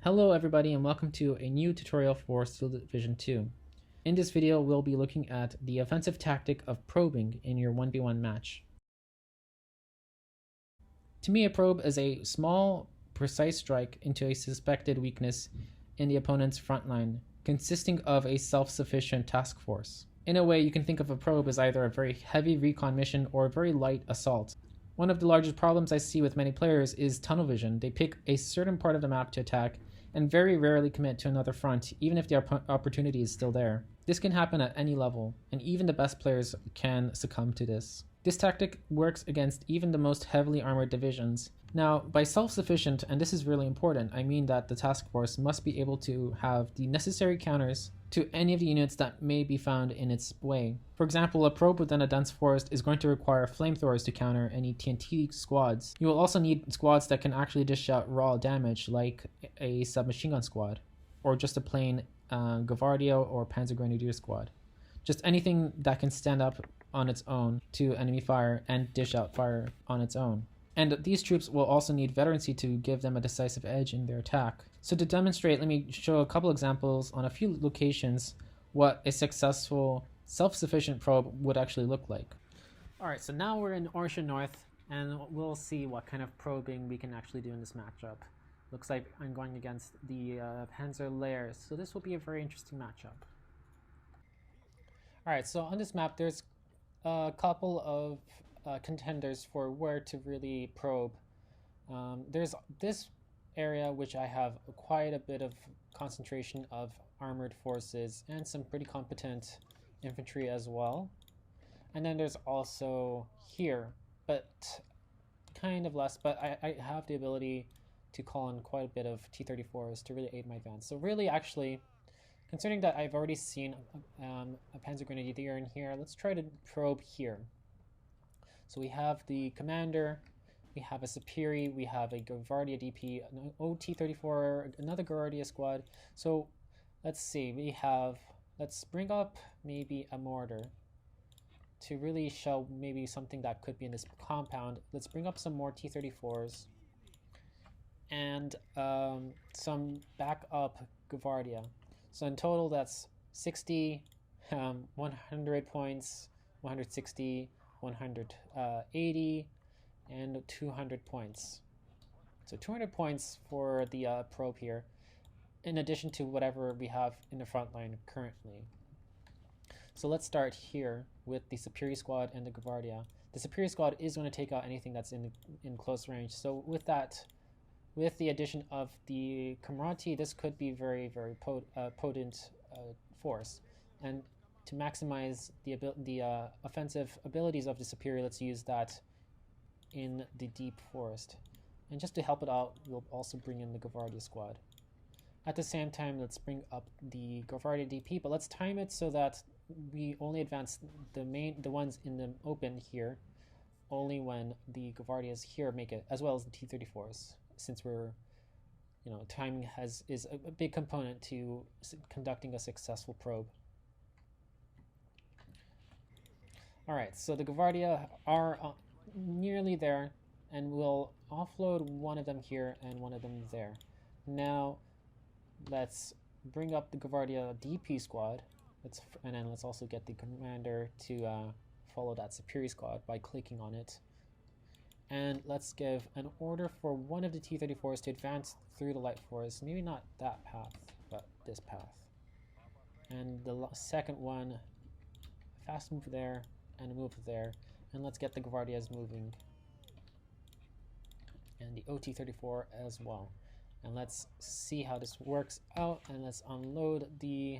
Hello everybody and welcome to a new tutorial for Steel Division 2. In this video we'll be looking at the offensive tactic of probing in your 1v1 match. To me, a probe is a small, precise strike into a suspected weakness in the opponent's front line, consisting of a self-sufficient task force. In a way, you can think of a probe as either a very heavy recon mission or a very light assault. One of the largest problems I see with many players is tunnel vision. They pick a certain part of the map to attack and very rarely commit to another front, even if the opportunity is still there. This can happen at any level, and even the best players can succumb to this. This tactic works against even the most heavily armored divisions. Now, by self-sufficient, and this is really important, I mean that the task force must be able to have the necessary counters to any of the units that may be found in its way. For example, a probe within a dense forest is going to require flamethrowers to counter any TNT squads. You will also need squads that can actually dish out raw damage, like a submachine gun squad, or just a plain Gavardio or Panzergrenadier squad. Just anything that can stand up on its own to enemy fire and dish out fire on its own. And these troops will also need veterancy to give them a decisive edge in their attack. So to demonstrate, let me show a couple examples on a few locations what a successful self-sufficient probe would actually look like. Alright, so now we're in Orsha North, and we'll see what kind of probing we can actually do in this matchup. Looks like I'm going against the Panzer Layers, so this will be a very interesting matchup. Alright, so on this map there's a couple of contenders for where to really probe. There's this area which I have quite a bit of concentration of armored forces and some pretty competent infantry as well. And then there's also here, but kind of less, but I have the ability to call in quite a bit of T-34s to really aid my advance. So really, actually, considering that I've already seen a Panzergrenadier in here, let's try to probe here. So we have the commander, we have a Superi, we have a Gavardia DP, an OT-34, another Gavardia squad. So let's see, let's bring up maybe a mortar to really show maybe something that could be in this compound. Let's bring up some more T-34s and some backup Gavardia. So in total that's 60, 100 points, 160, 180, and 200 points. So 200 points for the probe here, in addition to whatever we have in the front line currently. So let's start here with the Superi squad and the Gavardia. The Superi squad is going to take out anything that's in close range. So with that, with the addition of the Comrati, this could be very, very potent force. And to maximize the offensive abilities of the Superi, let's use that in the deep forest. And just to help it out, we'll also bring in the Gavardia squad. At the same time, let's bring up the Gavardia DP, but let's time it so that we only advance the ones in the open here only when the Gavardias here make it, as well as the T-34s, since we're, timing is a big component to conducting a successful probe. Alright, so the Gavardia are nearly there, and we'll offload one of them here and one of them there. Now, let's bring up the Gavardia DP squad, and then let's also get the commander to follow that Superi squad by clicking on it. And let's give an order for one of the T-34s to advance through the light forest, maybe not that path, but this path. And the second one, fast move there, and move there, and let's get the Gavardias moving, and the OT-34 as well. And let's see how this works out, and let's unload the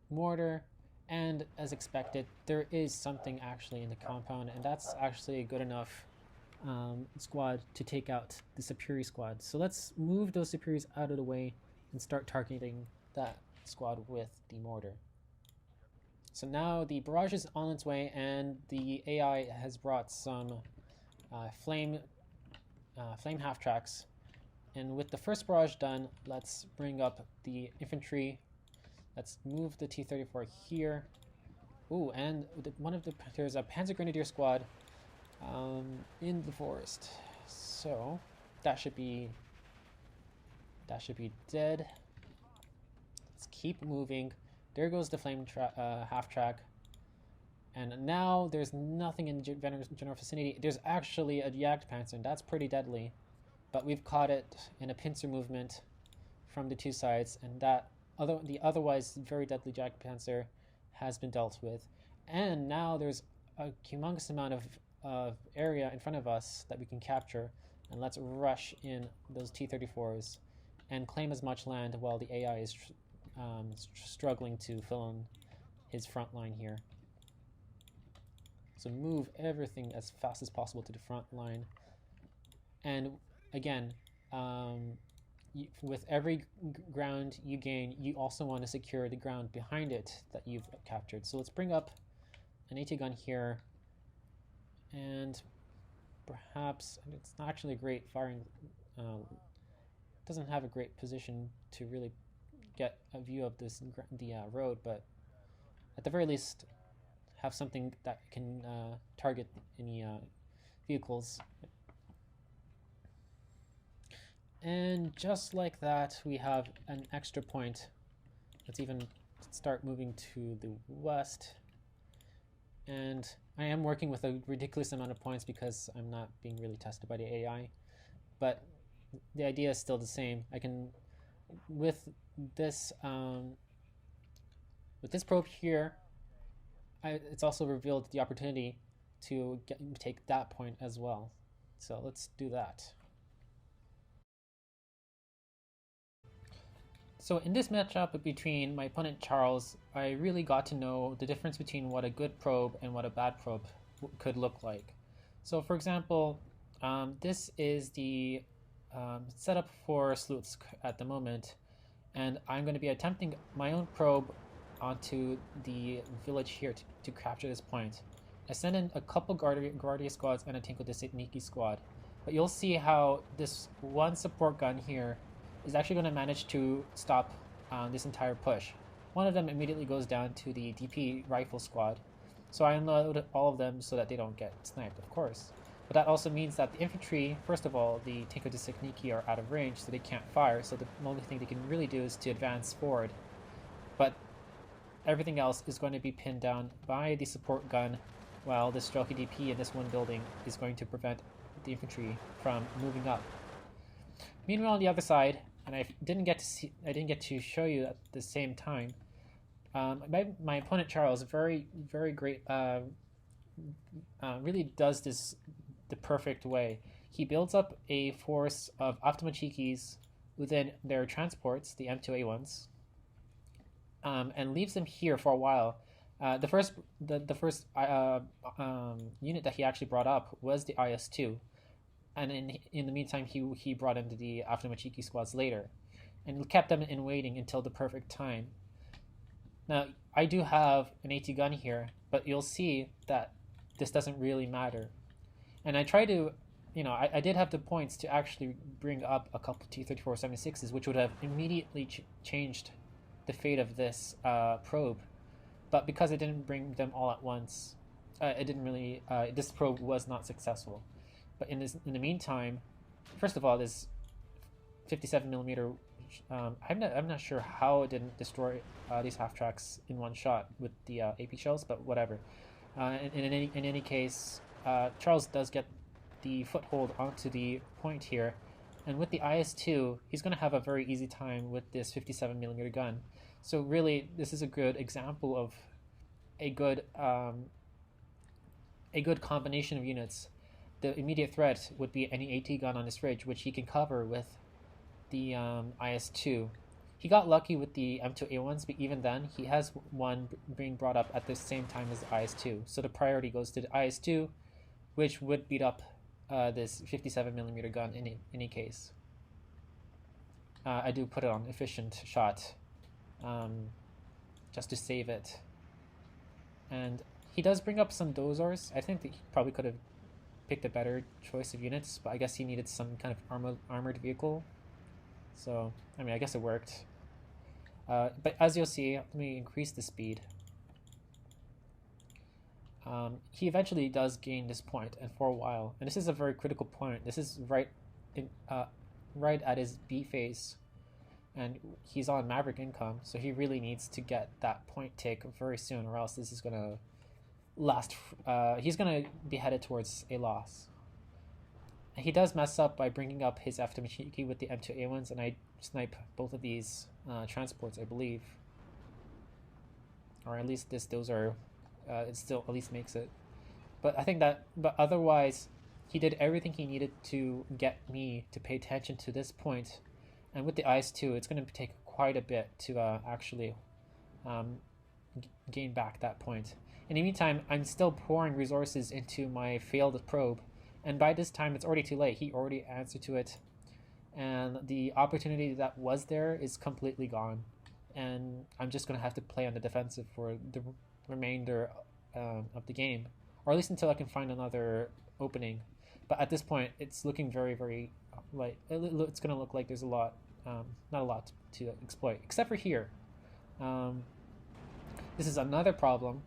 mortar. And as expected, there is something actually in the compound, and that's actually a good enough squad to take out the Superi squad. So let's move those Superis out of the way and start targeting that squad with the mortar. So now the barrage is on its way, and the AI has brought some flame half tracks. And with the first barrage done, let's bring up the infantry. Let's move the T-34 here. Ooh, and there's a Panzergrenadier squad in the forest. So that should be That should be dead. Let's keep moving. There goes the flame half track. And now there's nothing in general vicinity. There's actually a Jagdpanzer, and that's pretty deadly. But we've caught it in a pincer movement from the two sides, and the otherwise very deadly Jagdpanzer has been dealt with. And now there's a humongous amount of area in front of us that we can capture, and let's rush in those T-34s and claim as much land while the AI is struggling to fill in his front line here. So move everything as fast as possible to the front line. And again, with every ground you gain, you also want to secure the ground behind it that you've captured. So let's bring up an AT gun here, and perhaps it's not actually a great firing. Doesn't have a great position to really get a view of the road, but at the very least, have something that can target any vehicles. And just like that, we have an extra point. Let's even start moving to the west. And I am working with a ridiculous amount of points because I'm not being really tested by the AI. But the idea is still the same. I can, with this probe here, it's also revealed the opportunity to take that point as well. So let's do that. So in this matchup between my opponent Charles, I really got to know the difference between what a good probe and what a bad probe could look like. So for example, this is the setup for Slutsk at the moment, and I'm going to be attempting my own probe onto the village here to capture this point. I send in a couple Guardia squads and a Tenko Designiki squad, but you'll see how this one support gun here is actually going to manage to stop this entire push. One of them immediately goes down to the DP rifle squad, so I unload all of them so that they don't get sniped, of course. But that also means that the infantry, first of all, the Tenko Designiki are out of range, so they can't fire, so the only thing they can really do is to advance forward. But everything else is going to be pinned down by the support gun, while the Strelki DP in this one building is going to prevent the infantry from moving up. Meanwhile, on the other side, and I didn't get to show you at the same time, my opponent Charles, very great, really does this the perfect way. He builds up a force of Avtomachikis within their transports, the M2A1s, and leaves them here for a while. The first unit that he actually brought up was the IS-2, and in the meantime he brought in the Avtomachiki squads later, and kept them in waiting until the perfect time. Now I do have an AT gun here, but you'll see that this doesn't really matter. And I try to, I did have the points to actually bring up a couple T-34-76s, which would have immediately changed the fate of this probe. But because I didn't bring them all at once, it didn't really. This probe was not successful. But in the meantime, first of all, this 57mm. I'm not sure how it didn't destroy these half tracks in one shot with the AP shells, but whatever. In any case, Charles does get the foothold onto the point here, and with the IS-2, he's going to have a very easy time with this 57mm gun. So really, this is a good example of a good combination of units. The immediate threat would be any AT gun on this ridge, which he can cover with the IS-2. He got lucky with the M2A1s, but even then, he has one being brought up at the same time as the IS-2. So the priority goes to the IS-2, which would beat up this 57mm gun in any case. I do put it on efficient shot, just to save it. And he does bring up some Dozors. I think that he probably could have picked a better choice of units, but I guess he needed some kind of armored vehicle. So, I mean, I guess it worked. But as you'll see, let me increase the speed. He eventually does gain this point, and for a while, and this is a very critical point. This is right at his B phase, and he's on Maverick income, so he really needs to get that point take very soon, or else this is gonna last. He's gonna be headed towards a loss. He does mess up by bringing up his Aftermachiki with the M2A1s, and I snipe both of these transports, I believe. Or at least those are, it still at least makes it. But I think that, but otherwise, he did everything he needed to get me to pay attention to this point. And with the ice too, it's going to take quite a bit to actually gain back that point. In the meantime, I'm still pouring resources into my failed probe, and by this time it's already too late. He already answered to it, and the opportunity that was there is completely gone, and I'm just going to have to play on the defensive for the remainder of the game, or at least until I can find another opening. But at this point, it's looking very, very like it's going to look like there's a lot, not a lot to exploit, except for here. This is another problem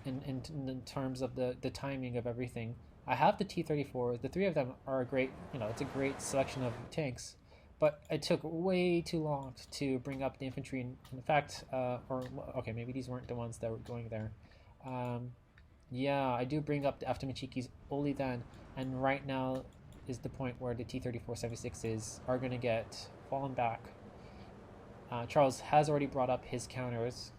in terms of the timing of everything. I have the T-34. The three of them are a great, it's a great selection of tanks, but it took way too long to bring up the infantry. In fact, okay, maybe these weren't the ones that were going there. Yeah, I do bring up the Aftermachikis only then, and right now is the point where the T-34-76s are going to get fallen back. Charles has already brought up his counters,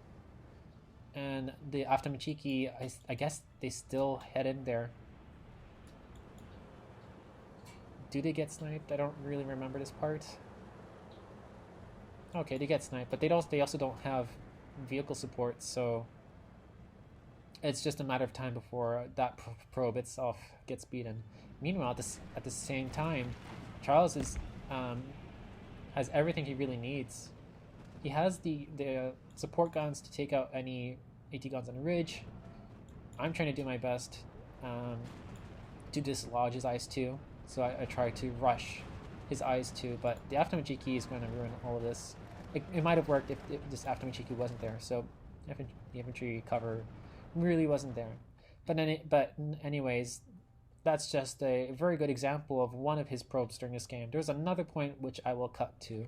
and the Aftermachiki, I guess they still head in there. Do they get sniped? I don't really remember this part. Okay, they get sniped, but they also don't have vehicle support, so it's just a matter of time before that probe itself gets beaten. Meanwhile, at the same time, Charles has everything he really needs. He has the support guns to take out any AT guns on the ridge. I'm trying to do my best to dislodge his Ice 2. So I try to rush his Ice 2, but the Aftermachiki is going to ruin all of this. It might have worked if this Aftermachiki wasn't there, so the infantry cover really wasn't there. But anyways, that's just a very good example of one of his probes during this game. There's another point which I will cut to.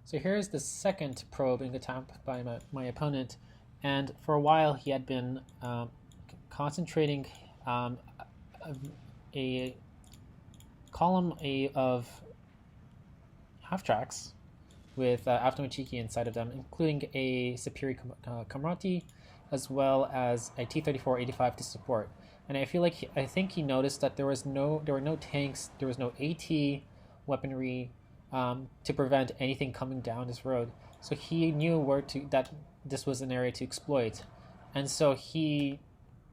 So here's the second probe being attacked by my opponent, and for a while he had been concentrating a column of half-tracks with Aftermachiki inside of them, including a Superior Comrati, as well as a T-34-85 to support. And I think he noticed that there were no tanks, there was no AT weaponry to prevent anything coming down this road. So he knew that this was an area to exploit, and so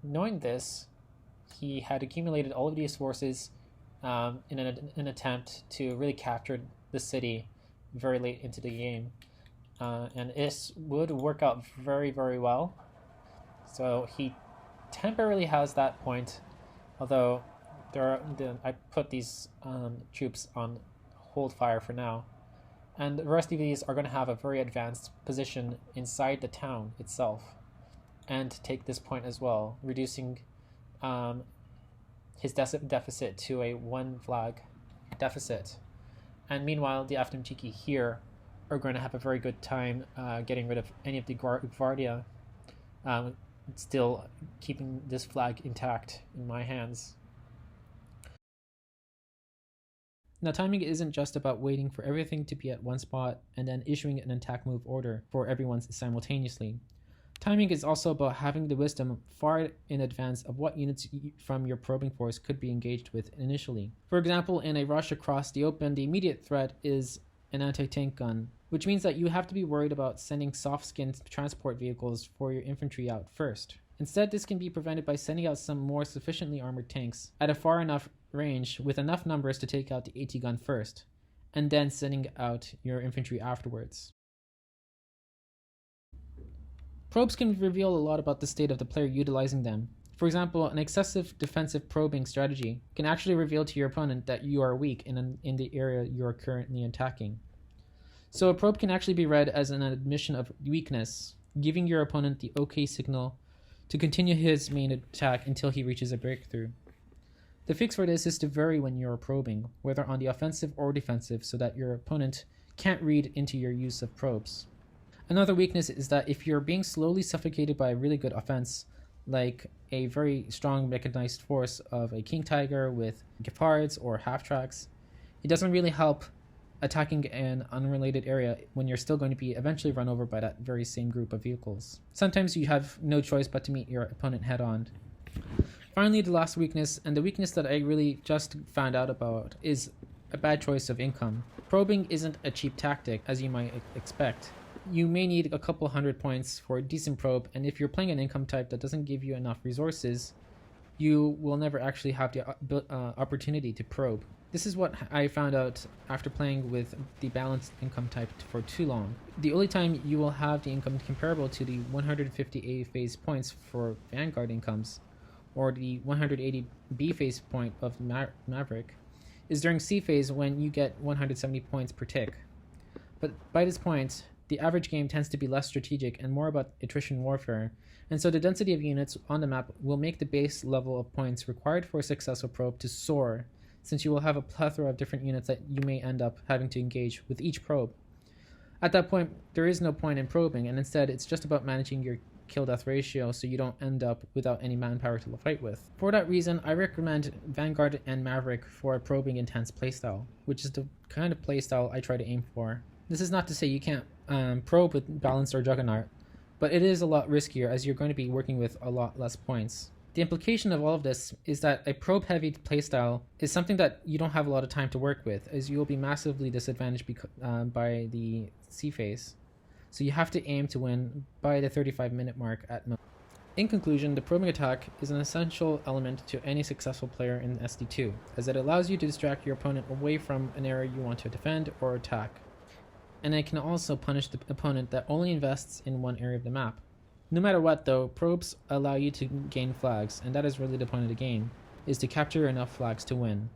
knowing this, he had accumulated all of these forces in an attempt to really capture the city very late into the game, and this would work out very, very well. So he temporarily has that point, although I put these troops on hold fire for now, and the rest of these are going to have a very advanced position inside the town itself and take this point as well, reducing his deficit to a 1 flag deficit. And meanwhile, the Aftermachiki here are going to have a very good time getting rid of any of the Guardia, still keeping this flag intact in my hands. Now, timing isn't just about waiting for everything to be at one spot and then issuing an attack move order for everyone simultaneously. Timing is also about having the wisdom far in advance of what units from your probing force could be engaged with initially. For example, in a rush across the open, the immediate threat is an anti-tank gun, which means that you have to be worried about sending soft-skinned transport vehicles for your infantry out first. Instead, this can be prevented by sending out some more sufficiently armored tanks at a far enough range with enough numbers to take out the AT gun first, and then sending out your infantry afterwards. Probes can reveal a lot about the state of the player utilizing them. For example, an excessive defensive probing strategy can actually reveal to your opponent that you are weak in the area you are currently attacking. So a probe can actually be read as an admission of weakness, giving your opponent the OK signal to continue his main attack until he reaches a breakthrough. The fix for this is to vary when you're probing, whether on the offensive or defensive, so that your opponent can't read into your use of probes. Another weakness is that if you're being slowly suffocated by a really good offense, like a very strong mechanized force of a King Tiger with Gepards or half-tracks, it doesn't really help attacking an unrelated area when you're still going to be eventually run over by that very same group of vehicles. Sometimes you have no choice but to meet your opponent head-on. Finally, the last weakness, and the weakness that I really just found out about, is a bad choice of income. Probing isn't a cheap tactic, as you might expect. You may need a couple 100 points for a decent probe, and if you're playing an income type that doesn't give you enough resources, you will never actually have the opportunity to probe. This is what I found out after playing with the balanced income type for too long. The only time you will have the income comparable to the 150 A phase points for Vanguard incomes, or the 180 B phase point of Maverick, is during C phase when you get 170 points per tick. But by this point, the average game tends to be less strategic and more about attrition warfare, and so the density of units on the map will make the base level of points required for a successful probe to soar, since you will have a plethora of different units that you may end up having to engage with each probe. At that point, there is no point in probing, and instead it's just about managing your kill-death ratio so you don't end up without any manpower to fight with. For that reason, I recommend Vanguard and Maverick for a probing intense playstyle, which is the kind of playstyle I try to aim for. This is not to say you can't probe with Balance or Juggernaut, but it is a lot riskier as you're going to be working with a lot less points. The implication of all of this is that a probe-heavy playstyle is something that you don't have a lot of time to work with, as you will be massively disadvantaged by the C phase. So you have to aim to win by the 35-minute mark at most. In conclusion, the probing attack is an essential element to any successful player in SD2, as it allows you to distract your opponent away from an area you want to defend or attack. And it can also punish the opponent that only invests in one area of the map. No matter what though, probes allow you to gain flags, and that is really the point of the game, is to capture enough flags to win.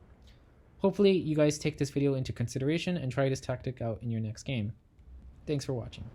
Hopefully you guys take this video into consideration and try this tactic out in your next game. Thanks for watching.